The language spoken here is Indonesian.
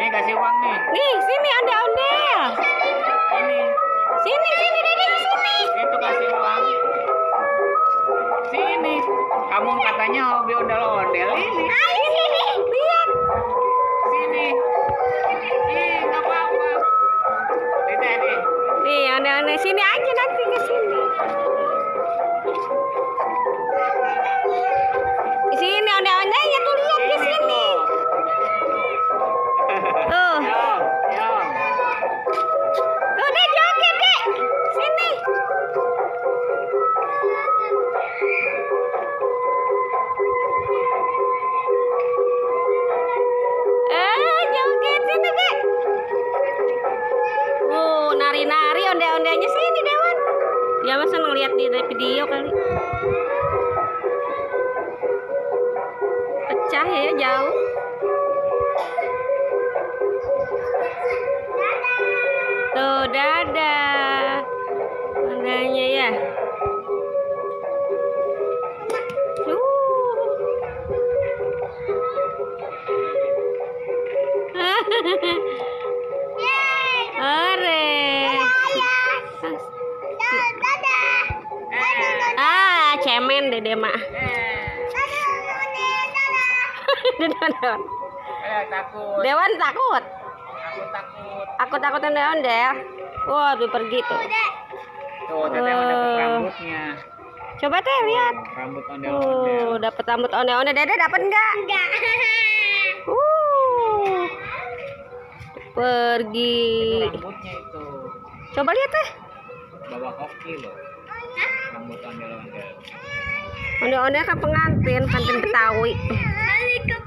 Nih kasih uang nih. Nih, sini ondel-ondel. Ini. Sini, Dede, sini. Itu kasih uang. Sini. Kamu katanya hobi ondel-ondel ini. Ayo sini, lihat. Sini. Ih, nggak apa-apa. Lihat nih. Nih, ondel-ondel sini aja nanti ke sini. Sini ondel-ondelnya tuh lihat di sini. Tuh. Yong. Tuh deh joget deh. Sini. Joget sini deh. Nari-nari ondel-ondelnya sini Dewan. Dia masa ngeliat di video kali. Pecah ya jauh. Tuh dadah. Ondanya ya. Cemen Dede mah. Takut. Dewan takut. Takut. Aku takut ondel-ondel. Wah, dia pergi tuh. Tuh, Teteh udah dapet rambutnya. Coba Teh lihat. Rambut ondel-ondel. Dapat rambut ondel-ondel. Dede dapat enggak? Enggak. Pergi. Itu rambutnya itu. Coba lihat Teh. Bawa hoki loh. Rambut ondel-ondel. Ondel-ondel kan pengantin Betawi. Balik ke